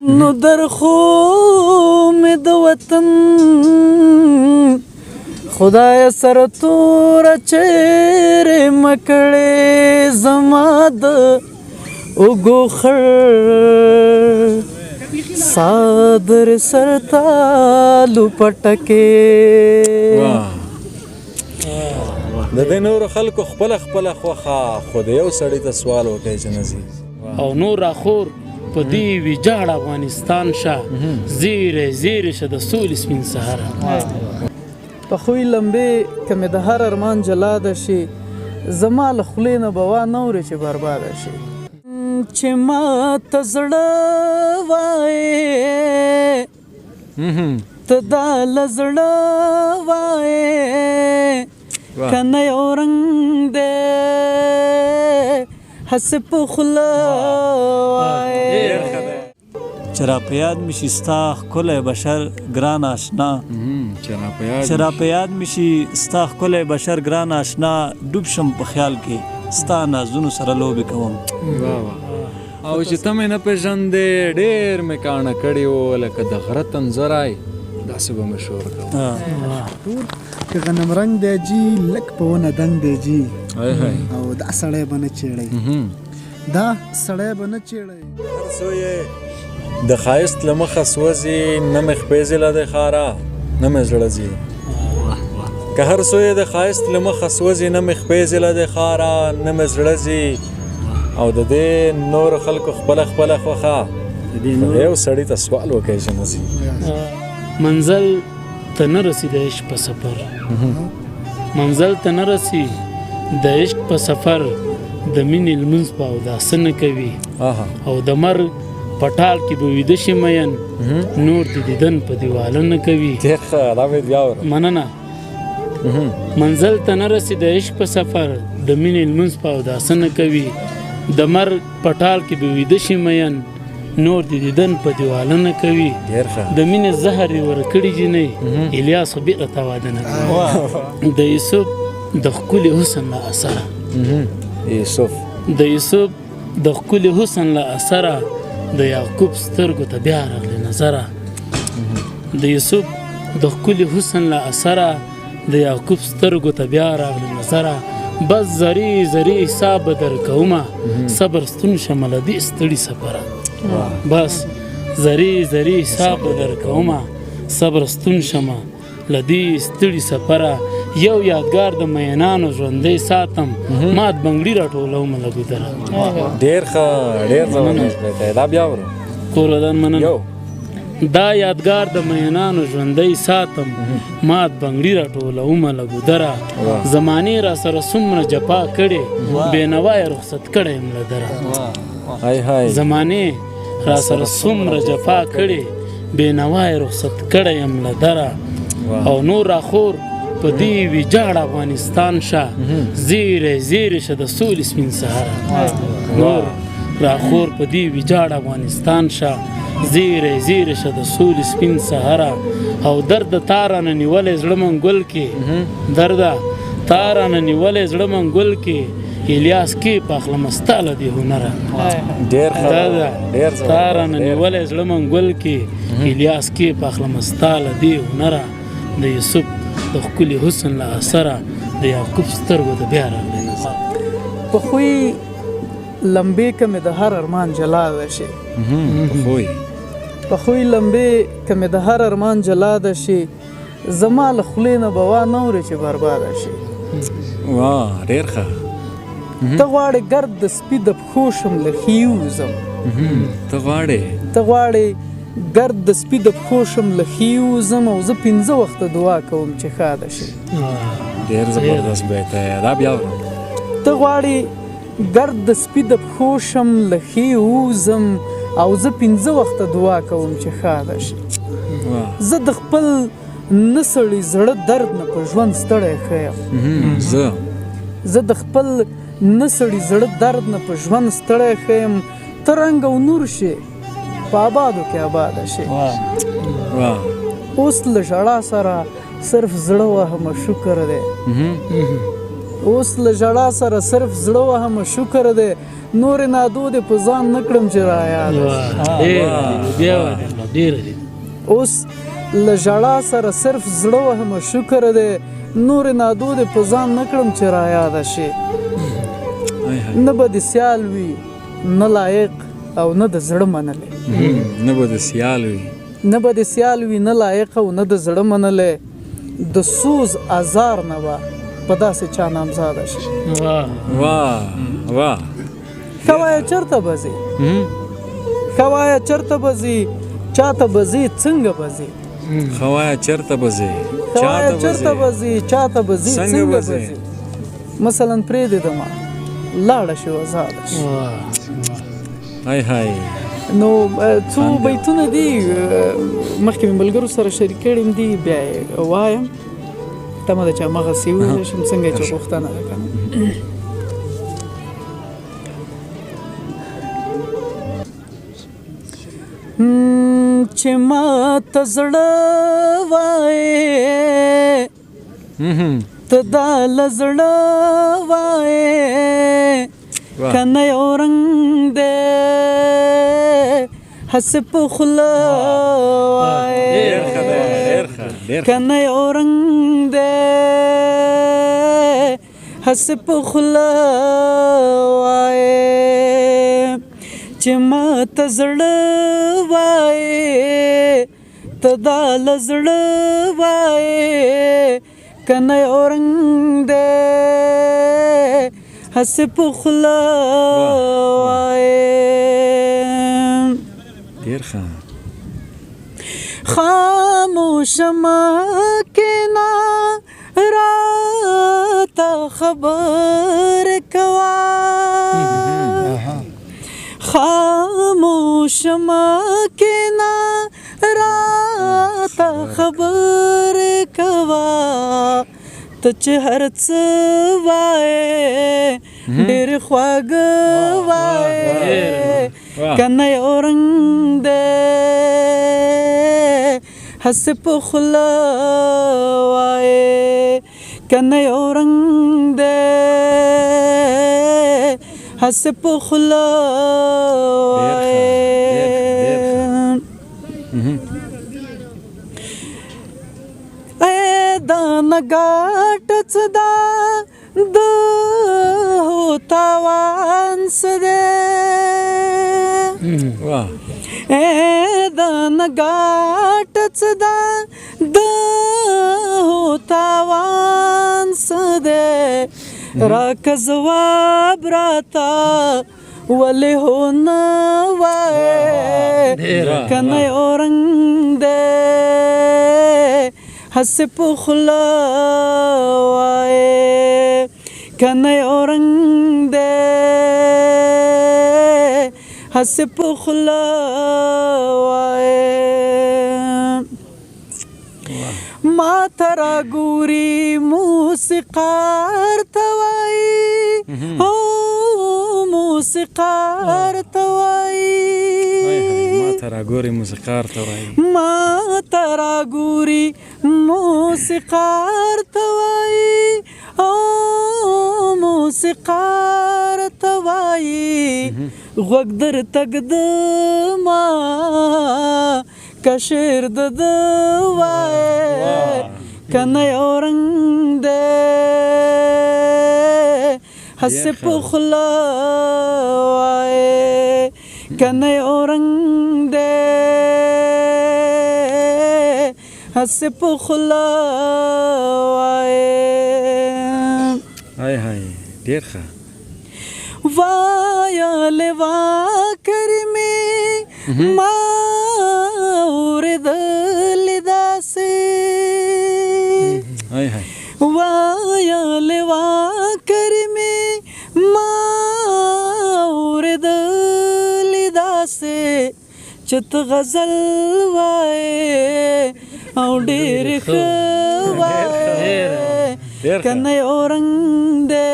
نو در خو مې د وطن خدای سره توره چیرې مه کړې زما د اوږو خړ صادر سرتالو پټکې د دې نورو خلکو خپله خوښه خو د یو سړي ته سوال وکړئ چې نه ځي او نور راخور په دې ویجاړ افغانستان شه زیرې شه د سولې سپین سهاره په خوی لمبې که مې د هر ارمان جلاده شي زما له خولې نه به وانهورې چې برباده شي چې ما ته زړه وایې ته دا له زړه وایې که نه یو رنګ دی هسې په خوله وایې چې را په یاد مې شي ستا ښکلی بشر ګران آشنا چې را په یاد مې شي ستا ښکلی بشر ګران آشنا ډوب شم په خیال کې ستا نازونو سره لوبې کوم او چې ته مې نه پېژندې ډېر مې کاڼه کړي وو لکه د غره تنظری داسې به مې شور کوم که غنم رنګ دی جي لږ په ونه دنګ دی جي او دا سړی به نه چیړی دا سړی به نه چیړی هر څو یې د ښایست له مخه سوځي نه مې خپې ځله د ښاره نه مې زړه ځي که هر څو یې د ښایست له مخه سوځي نه مې خپې ځله د ښاره نه مې زړه ځي او د دې نورو خلکو خپله خوښه د یو سړي ته سوال وکړئ چې نه ځي منزل ته نه رسی د عشق په سفر منزل ته نه رسی د عشق په سفر د مینې لمونځ په اوداسه نه کوي او د مرګ په ټال کې به ویده شي مین نور د دیدن په دیواله نه کوي مننه منزل ته نه رسی د عشق په سفر د مینې لمونځ په اوداسه نه کوي د مرګ په ټال کې به ویده شي مین نور د دیدن په دیواله نه کوي د مینې زهر یې ورکړي جینۍ الیاس خو بیرته واده نه کوي د یوسف د ښکلي حسن له اثره د یوسف د ښکلي حسن له اثره د یعقوب سترګو ته بیا راغلی نظره د یوسف د ښکلي حسن له اثره د یعقوب سترګو ته بیا راغلی نظره بس زری حساب به درکومه صبر ستون شمه له دې ستړي سفره بس زری حساب به درکومه صبر ستون شمه له دې ستړي سفره یو یادګار د مینانو ژوندی ساتم مات بنګړي راټولومه له ګودره ډېر ښه ډېر زبردست دی دا بیا ورو کورودان مننه دا یادګار د مینانو ژوندی ساتم مات بنګړي راټولومه له ګودره زمانې را سره څومره جفا کړې بېنوایه رخصت کړی یم له دره زمانې را سره څومره جفا کړې بېنوایه رخصت کړی یم له دره او نور راخور په دې ویجاړ افغانستان شه زیرې شه د سولې سپین سهاره نور راخور په دې ویجاړ افغانستان شه زیرې شه د سولې سپین سهاره او درد تارانه نیولې زړه من ګل کې درد تارانه نیولې زړه من ګل کې الیاس کې پخلم ستاله دی هنره ډېر تارانه نیولې زړه من ګل کې الیاس کې پخلم ستاله دی هنره د یوسف د ښکلي حسن له اثره د یعقوب سترګو ته بیا راغلی نظر په خوی لمبې که مې د هر ارمان جلاده شي په خوی لمبې که مې د هر ارمان جلاده شي زما له خولې نه به وانهورې چې برباده شي ډېر ښه ته غواړې ګرد د سپي د پښو شم له ښې ووځم ته غواړې ګرد د سپي د پښو شم له ښې ووځم او زه 5 وخته دعا کوم چې ښاده شي ډېر زبردست بیت دی دا بیا ورو ته غواړې ګرد د سپي د پښو شم له ښې ووځم او زه 5 وخته دعا کوم چې ښاده شي زه د خپل نه سړي زړه درد نه په ژوند ستړی ښه یم زه د خپل نه سړي زړه درد نه په ژوند ستړی ښه یم ته رنګ او نور شي په آبادو کې آباده شي اوس له ژړا سره صرف زړه وهمه شکر دی اوس له ژړا سره صرف زړه وهمه شکر دی نور نادود په ځان نکړم چې رایاد بیا ډیر دي اوس له ژړا سره صرف زړه وهم شکر دی نور نادود په ځان نکړم چې رایاد شي نه به د سیال وي نه لایق او نه د زړه منلې نه به د سیال وي نه به د سیال وي نه لایق او نه د زړه منلې د سوز ازار نه به په داسې چا نامزاده شي واه ښه وایه چېرته به ځې ښه وایه چېرته به ځې چاته به ځې څنګه به ځې ښه وایه چېرته به ځې ښه وایه چېرته به ځې چاته به ځې څنګه به ځې مثلا پرېږدېدمه لاړه شي آزاده شي های نو څو بیتونه دي مخکې مې ملګرو سره شریک کړي دي بیا یې وایم تمه ده چې هماغسې وویلی شم څنګه چې غوښتنه ده که نه چې ما ته زړه وایې ته دا له زړه وایې که نه یو رنګ دی هسې په خوله وایې که نه یو رنګ دی هسې په خوله وایې چې ما ته زړه وایې ته دا له زړه وایې که نه یو رنګ دی هسې په خوله وایې ډېر ښه خاموشه مه کښېنه راته خبرې کوه خاموشه مه کښېنه راته خبرې کوه ته چې هر څه وایې ډېرې خواږه وایې که نه یو رنګ دی هسې په خوله وایې که نه یو رنګ دی هسې په خوله وایې دا نګاټه څه ده د هو تاوان څه دی دا نګاټه څه ده د هو تاوان څه دی راکه ځواب راته ولې هو نه وایې که نه یو رنګ دی هسې په خوله وایې که نه یو رنګ دی هسې په خوله وایې ما ته راګوري موسیقار ته وایي او موسیقار ته وایي ما ته راګوري موسیقار ته وایي ما ته راګوري موسیقار ته وایي او موسیقار ته وایي غوږ درته ږدمه که شعر د ده وایې که نه یو رنګ دی هسې په خوله وایې که نه یو رنګ دی هسې په خوله وایې های ډېر ښه وایه وا کرمې ما اورېدلې داسې وایه وا کرمې ما اورېدلې داسې چې ته غزل وایې او ډېرې ښه وایې که نه یو رنګ دی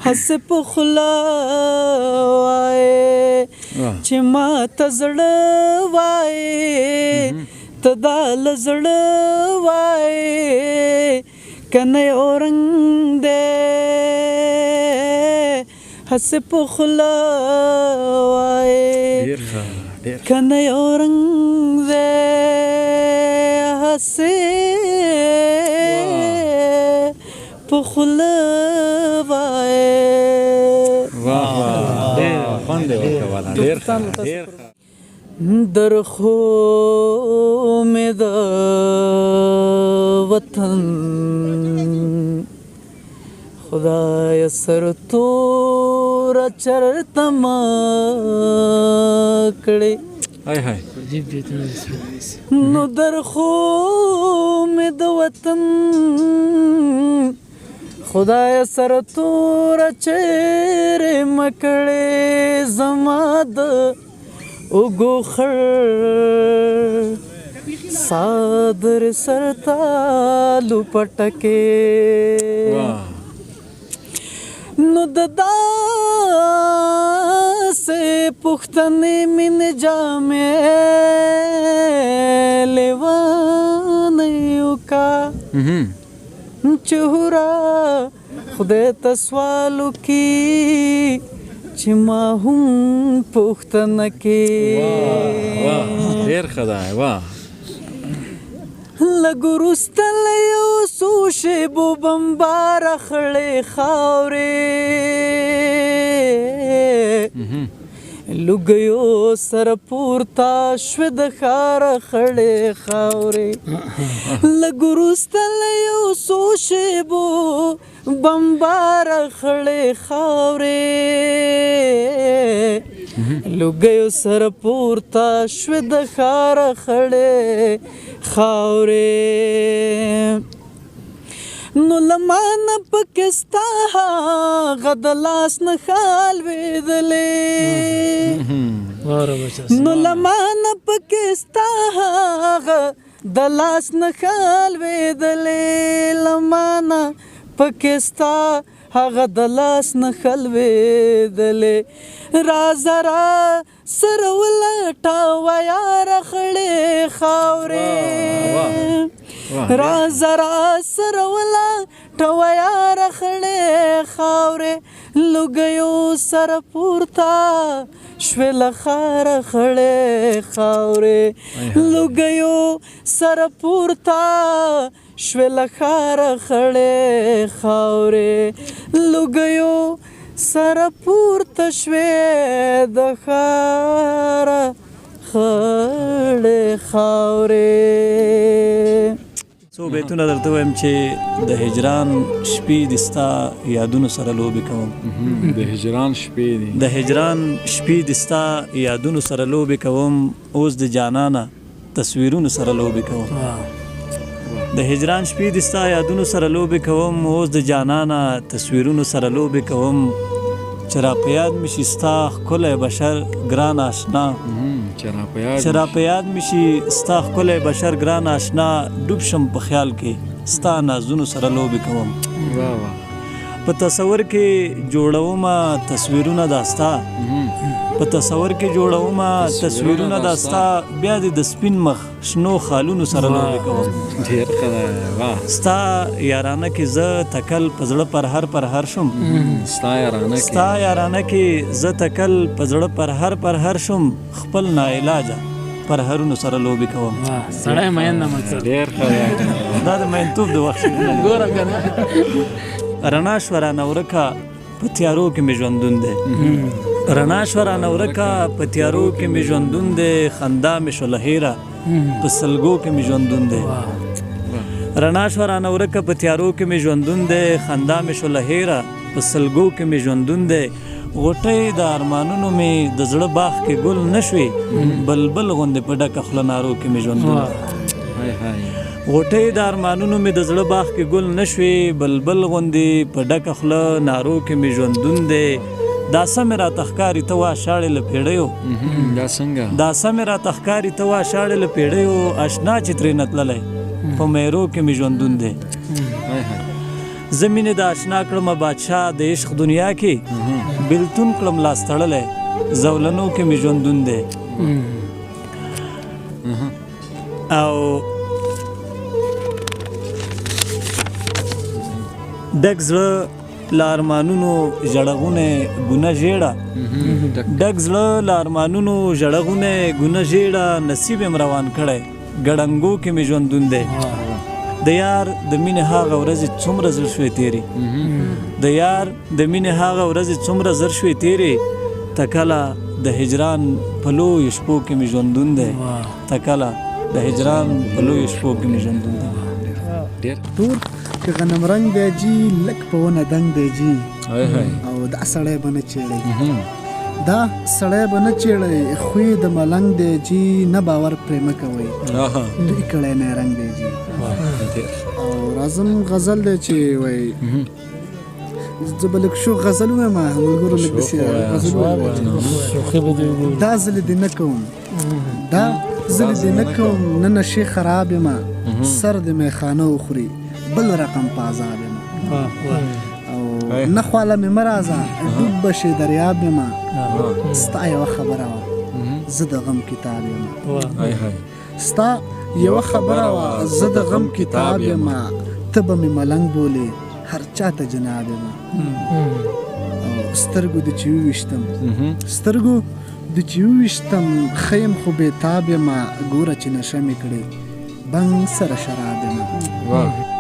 هسې په خوله وایې چې ما ته زړه وایې ته دا له زړه وایې که نه یو رنګ دی هسې په خوله وایې ډیر ښه ډیر که نه یو رنګ دی هسې په خوله وایې واه واه ډیر خوند یې ورکړ والا ډیر ښه ډیر ښه درخو مې د وطن خدای سر توره چرته ما کړې هاي هاي عجیب بیتونه دي نو درخو مې د وطن خدای سر توره چیرې مکړې زما د اوږو خړ صادر سرتالو پټکې نو د داسې پوښتنې مینې جامې لیوانې وکړه چې هورا خدای ته سوال وکړي چې ما هم پوښتنه کې واه ډیر ښه دی واه لږ وروسته له یو څو شېبو بمباره خړې خاورې لوګیو سره پورته شوې د ښاره خړې خاورې لږ وروسته له یو څو شېبو بمباره خړې خاورې لوګیو سره پورته شوې د ښاره خړې خاورې نو لمانه پکې ستا هغه د لاس نښه لوېدلې نو لمانه پکې ستا هغه د لاس نښه لوېدلې لمانه پکې ستا هغه د لاس نښه لوېدلې رازه را سره ولټوه یاره خړې خاورې رازه را سره ولټوه یاره خړې خاورې لوګیو سره پورته شوې له ښاره خړې خاورې لوګیو سره پورته شوې له ښاره خړې خاورې لوګیو سره پورته شوې د ښاره خړې خاورې څو بیتونه درته وایم چې د هجران شپې دي ستا یادونو سره لوبې کوم د هجران شپې دي د هجران شپې دي ستا یادونو سره لوبې کوم اوس د جانانه تصویرونو سره لوبې کوم د هجران شپې دي ستا یادونو سره لوبې کوم اوس د جانانه تصویرونو سره لوبې کوم چې را په یاد مې شي ستا ښکلی بشر ګران آشنا چې را په یاد مې شي ستا ښکلی بشر ګران آشنا ډوب شم په خیال کې ستا نازونو سره لوبې کوم په تصور کې جوړومه تصویرونه دا ستا په تصور کې جوړومه تصویرونه دا ستا بیا دې د سپین مخ شنو خالونو سره لوبې کوم ډېر ښه دی واه ستا یارانه کې زه تکل په زړه پر هر شم ستا یارانه کې زه تکل په زړه پر هر شم خپل ناعلاجه پر هرونو سره لوبې کوم سړی مین نه مقصد ډېر ښه دی دا د مینتوب د وخت ګوره کنه رڼا شوه رانه ورکه په تیارو کې مې ژوندون دی رڼا شوه رانه ورکه په تیارو کې مې ژوندون دی خندا مې شوله هیره په سلګو کې مې ژوندون دی رڼا شوه رانه ورکه په تیارو کې مې ژوندون دی خندا مې شوله هیره په سلګو کې مې ژوندون دی غوټۍ د ارمانونو مې د زړه باغ کې ګل نه شوې بلبل غوندې په ډکه خوله نارو کې مې ژوندون دی غوټۍ د ارمانونو مې د زړه باغ کې ګل نه شوې بلبل غوندې په ډکه خوله نارو کې مې ژوندون دی دا سمې راته ښکاري ته وا شاړې له پیړیو دا څنګه دا سمې راته ښکاري ته وا شاړې له پیړیو اشنا چې ترې نه تللی په میرو کې مې ژوندون دی زه مینې د اشنا کړمه بادشاه د عشق دنیا کې بلتون کړم لاس تړلی زولنو کې مې ژوندون دی او ډک زړه لارمانونو ژړغونه ګونه ژیړه ډک زړه لارمانونو ژړغونه ګونه ژیړه نصیب یم روان کړی ګړنګو کې مې ژوندون دی د یار د مینې هغه ورځې څومره زر شوې تیرې د یار د مینې هغه ورځې څومره زر شوې تیرې تکله د هجران په لویو شپو کې مې ژوندون دی تکله د هجران په لویو شپو کې مې ژوندون دی تور که غنم رنگ دی جی لک په ونه دنګ دی جی او دا سړی به نه چیړی دا سړی به نه چیړی خوی د ملنګ دی جی نه باور پرې مه کوئ دوی کړی نه رنګ دی جی او راځم غزل دی چې وایي زه به لږ شو غزل ووایم ملګرو لږ داسې غزل ووایم دا ځلې دې نه کوم دا ځلې دې نه کوم نه نشې خراب یم سر د میخانه وخوري بل رقم په عذاب یم او نه خواله مې مه راځه ډوب به شې دریاب یم ستا یوه خبره وه زه د غم کتاب یم ستا یوه خبره وه زه د غم کتاب یم ته به مې ملنګ بولې هر چا ته جناب یم سترګو د چې وویشتم سترګو د چې وویشتم ښه یم خو بېتاب یم ګوره چې نشه مې کړې بنګ سره شراب یم